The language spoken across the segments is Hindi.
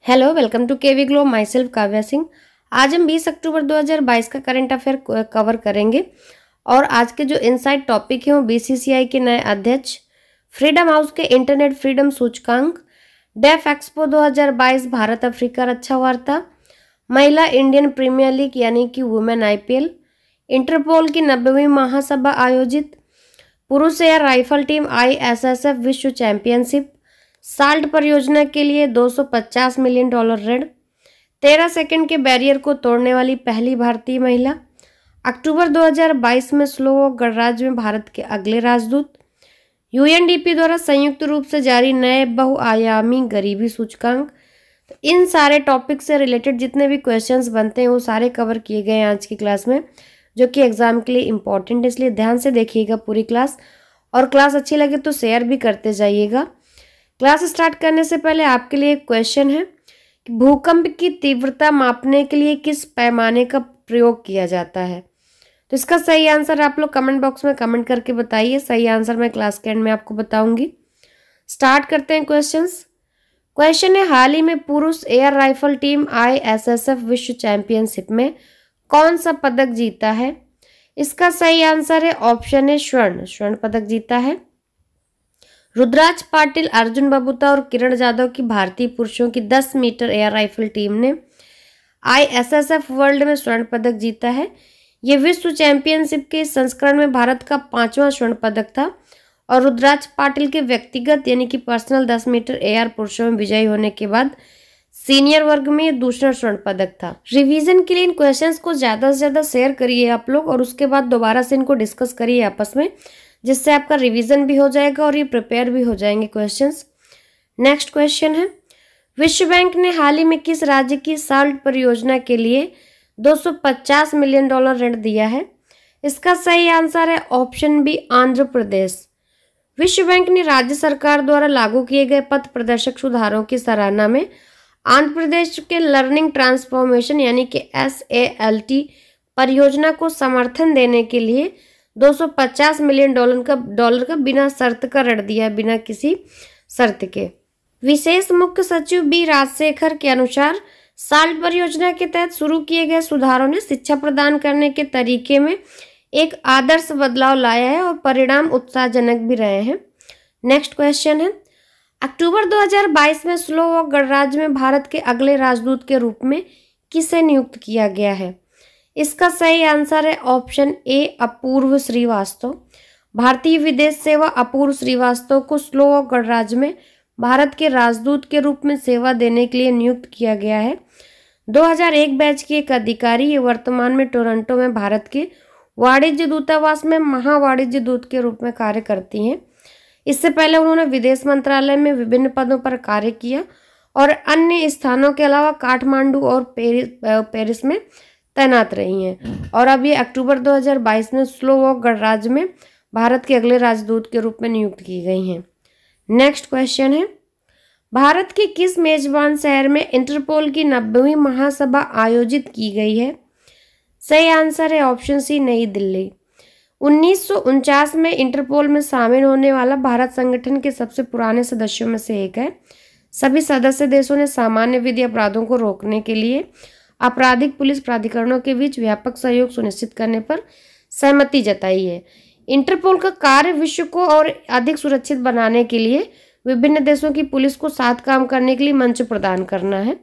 Hello, welcome to KV glow. My myself सिंह। आज हम 20 अक्टूबर 2022 का करंट अफेयर कवर करेंगे और आज के जो इनसाइट टॉपिक है वो बीसीसीआई के नए अध्यक्ष, फ्रीडम हाउस के इंटरनेट फ्रीडम सूचकांक, डेफ एक्सपो 2022 भारत अफ्रीका रक्षा वार्ता, महिला इंडियन प्रीमियर लीग यानी कि वुमेन आईपीएल, इंटरपोल की 90वीं महासभा आयोजित, पुरुष एयर राइफल टीम आईएसएसएफ विश्व चैंपियनशिप, साल्ट परियोजना के लिए $250 मिलियन ऋण, 13 सेकंड के बैरियर को तोड़ने वाली पहली भारतीय महिला, अक्टूबर 2022 में स्लोवाक गणराज्य में भारत के अगले राजदूत, यूएनडीपी द्वारा संयुक्त रूप से जारी नए बहुआयामी गरीबी सूचकांक। तो इन सारे टॉपिक से रिलेटेड जितने भी क्वेश्चंस बनते हैं वो सारे कवर किए गए हैं आज की क्लास में, जो कि एग्जाम के लिए इम्पोर्टेंट है, इसलिए ध्यान से देखिएगा पूरी क्लास। और क्लास अच्छी लगे तो शेयर भी करते जाइएगा। क्लास स्टार्ट करने से पहले आपके लिए एक क्वेश्चन है कि भूकंप की तीव्रता मापने के लिए किस पैमाने का प्रयोग किया जाता है। तो इसका सही आंसर आप लोग कमेंट बॉक्स में कमेंट करके बताइए। सही आंसर मैं क्लास के एंड में आपको बताऊंगी। स्टार्ट करते हैं क्वेश्चंस। क्वेश्चन है, हाल ही में पुरुष एयर राइफल टीम आईएसएसएफ विश्व चैंपियनशिप में कौन सा पदक जीता है। इसका सही आंसर है ऑप्शन है स्वर्ण पदक जीता है। रुद्राज पाटिल, अर्जुन बबूता और किरण जाधव की भारतीय पुरुषों की 10 मीटर एयर राइफल टीम ने आईएसएसएफ वर्ल्ड में स्वर्ण पदक जीता है। ये विश्व चैंपियनशिप के संस्करण में भारत का 5वां स्वर्ण पदक था और रुद्राज पाटिल के व्यक्तिगत यानी कि पर्सनल 10 मीटर एयर पुरुषों में विजयी होने के बाद सीनियर वर्ग में ये दूसरा स्वर्ण पदक था। रिवीजन के लिए इन क्वेश्चंस को ज्यादा से ज्यादा शेयर करिए आप लोग और उसके बाद दोबारा से इनको डिस्कस करिए आपस में, जिससे आपका रिवीजन भी हो जाएगा और ये प्रिपेयर भी हो जाएंगे क्वेश्चंस। नेक्स्ट क्वेश्चन है, विश्व बैंक ने हाल ही में किस राज्य की साल्ट परियोजना के लिए $250 मिलियन ऋण दिया है। इसका सही आंसर है ऑप्शन बी आंध्र प्रदेश। विश्व बैंक ने राज्य सरकार द्वारा लागू किए गए पथ प्रदर्शक सुधारों की सराहना में आंध्र प्रदेश के लर्निंग ट्रांसफॉर्मेशन यानी कि SALT परियोजना को समर्थन देने के लिए $250 मिलियन का बिना शर्त का ऋण दिया, बिना किसी शर्त के। विशेष मुख्य सचिव बी राजशेखर के अनुसार साल्ट परियोजना के तहत शुरू किए गए सुधारों ने शिक्षा प्रदान करने के तरीके में एक आदर्श बदलाव लाया है और परिणाम उत्साहजनक भी रहे हैं। नेक्स्ट क्वेश्चन है, अक्टूबर 2022 में स्लोवाक गणराज्य में भारत के अगले राजदूत के रूप में किसे नियुक्त किया गया है। इसका सही आंसर है ऑप्शन ए अपूर्व श्रीवास्तव। भारतीय विदेश सेवा अपूर्व श्रीवास्तव को स्लोवाक गणराज्य में भारत के राजदूत के रूप में सेवा देने के लिए नियुक्त किया गया है। 2001 बैच की एक अधिकारी, ये वर्तमान में टोरंटो में भारत के वाणिज्य दूतावास में महावाणिज्य दूत के रूप में कार्य करती हैं। इससे पहले उन्होंने विदेश मंत्रालय में विभिन्न पदों पर कार्य किया और अन्य स्थानों के अलावा काठमांडू और पेरिस में तैनात रही हैं और अब ये अक्टूबर 2022 में स्लोवाक गणराज्य में भारत के अगले राजदूत के रूप में नियुक्त की गई हैं। नेक्स्ट क्वेश्चन है, भारत के किस मेजबान शहर में इंटरपोल की 90वीं महासभा आयोजित की गई है। सही आंसर है ऑप्शन सी नई दिल्ली। 1949 में इंटरपोल में शामिल होने वाला भारत संगठन के सबसे पुराने सदस्यों में से एक है। सभी सदस्य देशों ने सामान्य विधि अपराधों को रोकने के लिए आपराधिक पुलिस प्राधिकरणों के बीच व्यापक सहयोग सुनिश्चित करने पर सहमति जताई है। इंटरपोल का कार्य विश्व को और अधिक सुरक्षित बनाने के लिए विभिन्न देशों की पुलिस को साथ काम करने के लिए मंच प्रदान करना है।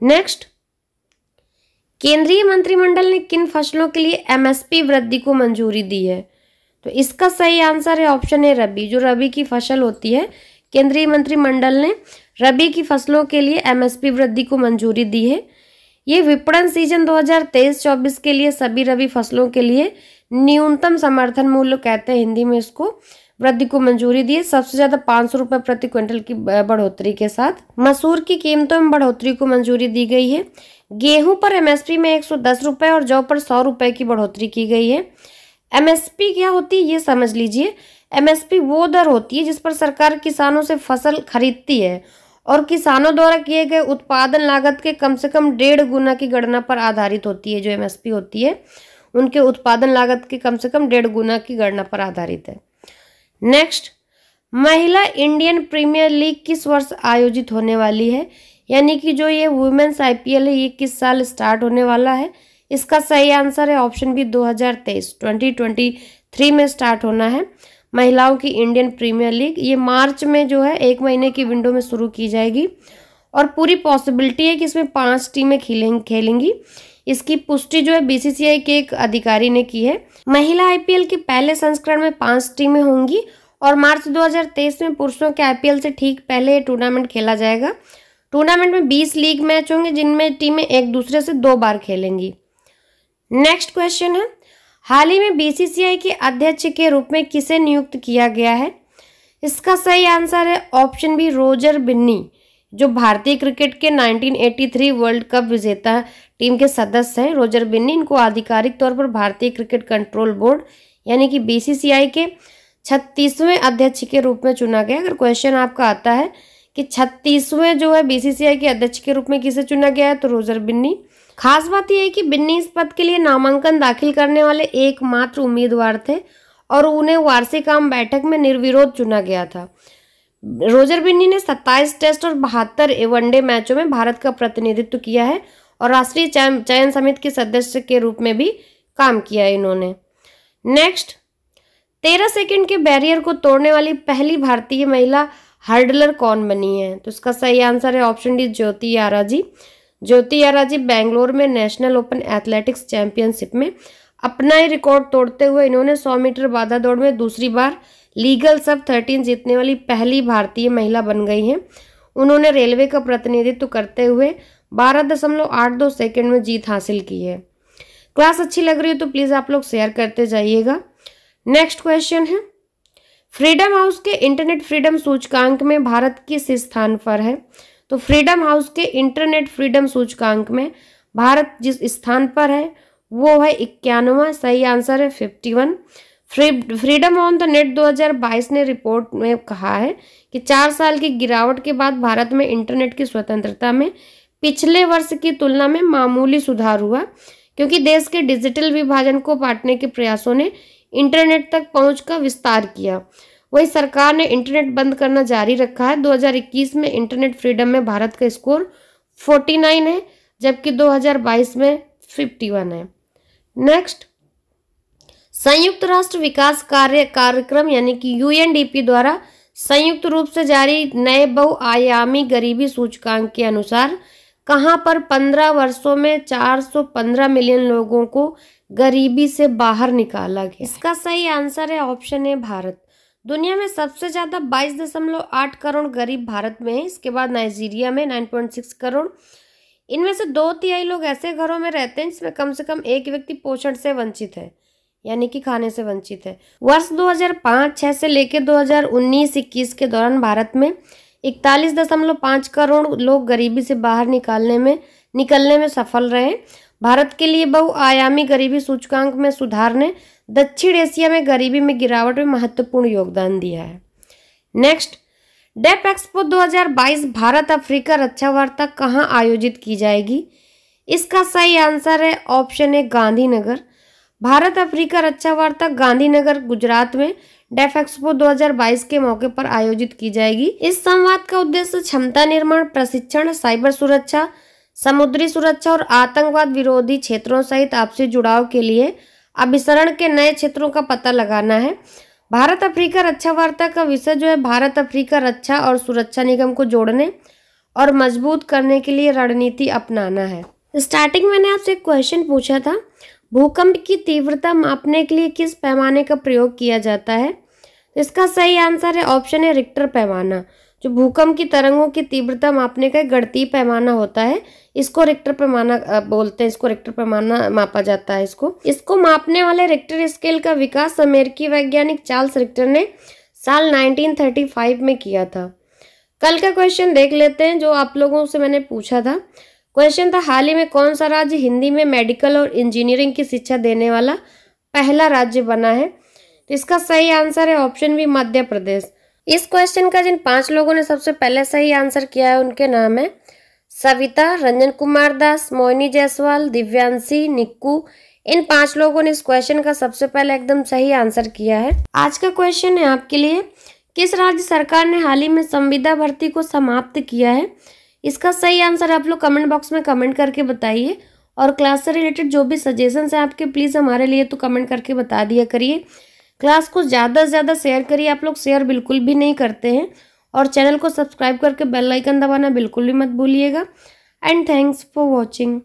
नेक्स्ट, केंद्रीय मंत्रिमंडल ने किन फसलों के लिए MSP वृद्धि को मंजूरी दी है। तो इसका सही आंसर है ऑप्शन ए रबी। जो रबी की फसल होती है, केंद्रीय मंत्रिमंडल ने रबी की फसलों के लिए MSP वृद्धि को मंजूरी दी है। ये विपणन सीजन 2023-24 के लिए सभी रबी फसलों के लिए न्यूनतम समर्थन मूल्य कहते हैं हिंदी में, इसको वृद्धि को मंजूरी दी है। सबसे ज्यादा 500 रुपए प्रति क्विंटल की बढ़ोतरी के साथ मसूर की कीमतों में बढ़ोतरी को मंजूरी दी गई है। गेहूं पर MSP में 110 रुपए और जौ पर 100 रुपए की बढ़ोतरी की गई है। MSP क्या होती है ये समझ लीजिए। MSP वो दर होती है जिस पर सरकार किसानों से फसल खरीदती है और किसानों द्वारा किए गए उत्पादन लागत के कम से कम 1.5 गुना की गणना पर आधारित होती है। जो MSP होती है उनके उत्पादन लागत के कम से कम 1.5 गुना की गणना पर आधारित है। नेक्स्ट, महिला इंडियन प्रीमियर लीग किस वर्ष आयोजित होने वाली है। यानी कि जो ये वुमेन्स आईपीएल है ये किस साल स्टार्ट होने वाला है? इसका सही आंसर है ऑप्शन बी 2023 में स्टार्ट होना है। महिलाओं की इंडियन प्रीमियर लीग ये मार्च में जो है 1 महीने की विंडो में शुरू की जाएगी और पूरी पॉसिबिलिटी है कि इसमें 5 टीमें खेलेंगी। इसकी पुष्टि जो है बीसीसीआई के एक अधिकारी ने की है। महिला आईपीएल के पहले संस्करण में 5 टीमें होंगी और मार्च 2023 में पुरुषों के आईपीएल से ठीक पहले टूर्नामेंट खेला जाएगा। टूर्नामेंट में 20 लीग मैच होंगे जिनमें टीमें एक दूसरे से 2 बार खेलेंगी। नेक्स्ट क्वेश्चन है, हाल ही में बीसीसीआई के अध्यक्ष के रूप में किसे नियुक्त किया गया है? इसका सही आंसर है ऑप्शन बी रोजर बिन्नी, जो भारतीय क्रिकेट के 1983 वर्ल्ड कप विजेता टीम के सदस्य हैं। रोजर बिन्नी, इनको आधिकारिक तौर पर भारतीय क्रिकेट कंट्रोल बोर्ड यानी कि बीसीसीआई के 36वें अध्यक्ष के रूप में चुना गया। अगर क्वेश्चन आपका आता है कि 36वें जो है बीसीसीआई के अध्यक्ष के रूप में किसे चुना गया है, तो रोजर बिन्नी। खास बात यह है कि बिन्नी इस पद के लिए नामांकन दाखिल करने वाले एकमात्र उम्मीदवार थे और उन्हें वार्षिक आम बैठक में निर्विरोध चुना गया था। रोजर बिन्नी ने 27 टेस्ट और 72 वनडे मैचों में भारत का प्रतिनिधित्व किया है और राष्ट्रीय चयन समिति के सदस्य के रूप में भी काम किया है इन्होंने। नेक्स्ट, 13 सेकंड के बैरियर को तोड़ने वाली पहली भारतीय महिला हर्डलर कौन बनी है? तो इसका सही आंसर है ऑप्शन डी ज्योति याराजी। ज्योति याराजी बेंगलोर में नेशनल ओपन एथलेटिक्स चैंपियनशिप में अपना ही रिकॉर्ड तोड़ते हुए इन्होंने 100 मीटर बाधा दौड़ में दूसरी बार लीगल सब 13 जीतने वाली पहली भारतीय महिला बन गई हैं। उन्होंने रेलवे का प्रतिनिधित्व करते हुए 12.82 सेकंड में जीत हासिल की है। क्लास अच्छी लग रही हो तो प्लीज़ आप लोग शेयर करते जाइएगा। नेक्स्ट क्वेश्चन है, फ्रीडम हाउस के इंटरनेट फ्रीडम सूचकांक में भारत किस स्थान पर है? तो फ्रीडम हाउस के इंटरनेट फ्रीडम सूचकांक में भारत जिस स्थान पर है वो है 91वां। सही आंसर है 51। फ्रीडम ऑन द नेट 2022 ने रिपोर्ट में कहा है कि 4 साल की गिरावट के बाद भारत में इंटरनेट की स्वतंत्रता में पिछले वर्ष की तुलना में मामूली सुधार हुआ, क्योंकि देश के डिजिटल विभाजन को बांटने के प्रयासों ने इंटरनेट तक पहुंच का विस्तार किया। वहीं सरकार ने इंटरनेट बंद करना जारी रखा है। 2021 में इंटरनेट फ्रीडम में भारत का स्कोर 49 है, जबकि 2022 में 51 है। नेक्स्ट, संयुक्त राष्ट्र विकास कार्यक्रम यानी कि यूएनडीपी द्वारा संयुक्त रूप से जारी नए बहुआयामी गरीबी सूचकांक के अनुसार कहां पर 15 वर्षों में 415 मिलियन लोगों को गरीबी से बाहर निकाला गया? इसका सही आंसर है ऑप्शन ए भारत। दुनिया में सबसे ज्यादा 22.8 करोड़ गरीब भारत में है। इसके बाद नाइजीरिया में 9.6 करोड़। इनमें से 2/3 लोग ऐसे घरों में रहते हैं जिसमें कम से कम एक व्यक्ति पोषण से वंचित है, यानी कि खाने से वंचित है। वर्ष 2005-06 से लेकर 2019-21 के दौरान भारत में 41.5 करोड़ लोग गरीबी से बाहर निकलने में सफल रहे। भारत के लिए बहुआयामी गरीबी सूचकांक में सुधार ने दक्षिण एशिया में गरीबी में गिरावट में महत्वपूर्ण योगदान दिया है। Next, DefExpo 2022 Bharat Africa रक्षा वार्ता कहाँ आयोजित की जाएगी? इसका सही आंसर है option A Gandhinagar. Bharat Africa रक्षा वार्ता गांधीनगर गुजरात में डेफ एक्सपो 2022 के मौके पर आयोजित की जाएगी। इस संवाद का उद्देश्य क्षमता निर्माण, प्रशिक्षण, साइबर सुरक्षा, समुद्री सुरक्षा और आतंकवाद विरोधी क्षेत्रों सहित आपसी जुड़ाव के लिए अभिसरण के नए क्षेत्रों का पता लगाना है। भारत अफ्रीका रक्षा वार्ता का विषय जो है भारत अफ्रीका रक्षा और सुरक्षा निगम को जोड़ने और मजबूत करने के लिए रणनीति अपनाना है। स्टार्टिंग में मैंने आपसे एक क्वेश्चन पूछा था, भूकंप की तीव्रता मापने के लिए किस पैमाने का प्रयोग किया जाता है? इसका सही आंसर है ऑप्शन है रिक्टर पैमाना। जो भूकंप की तरंगों की तीव्रता मापने का एक गणितीय पैमाना होता है, इसको रिक्टर पैमाना बोलते हैं। इसको रिक्टर पैमाना मापा जाता है। इसको मापने वाले रिक्टर स्केल का विकास अमेरिकी वैज्ञानिक चार्ल्स रिक्टर ने साल 1935 में किया था। कल का क्वेश्चन देख लेते हैं जो आप लोगों से मैंने पूछा था। क्वेश्चन था, हाल ही में कौन सा राज्य हिंदी में मेडिकल और इंजीनियरिंग की शिक्षा देने वाला पहला राज्य बना है? तो इसका सही आंसर है ऑप्शन बी मध्य प्रदेश। इस क्वेश्चन का जिन 5 लोगों ने सबसे पहले सही आंसर किया है उनके नाम है सविता, रंजन कुमार दास, मोहिनी जायसवाल, दिव्यांशी, निक्कू। इन 5 लोगों ने इस क्वेश्चन का सबसे पहले एकदम सही आंसर किया है। आज का क्वेश्चन है आपके लिए, किस राज्य सरकार ने हाल ही में संविदा भर्ती को समाप्त किया है? इसका सही आंसर आप लोग कमेंट बॉक्स में कमेंट करके बताइए। और क्लास से रिलेटेड जो भी सजेशंस हैं आपके, प्लीज़ हमारे लिए तो कमेंट करके बता दिया करिए। क्लास को ज़्यादा से ज़्यादा शेयर करिए, आप लोग शेयर बिल्कुल भी नहीं करते हैं। और चैनल को सब्सक्राइब करके बेल आइकन दबाना बिल्कुल भी मत भूलिएगा। And thanks for watching.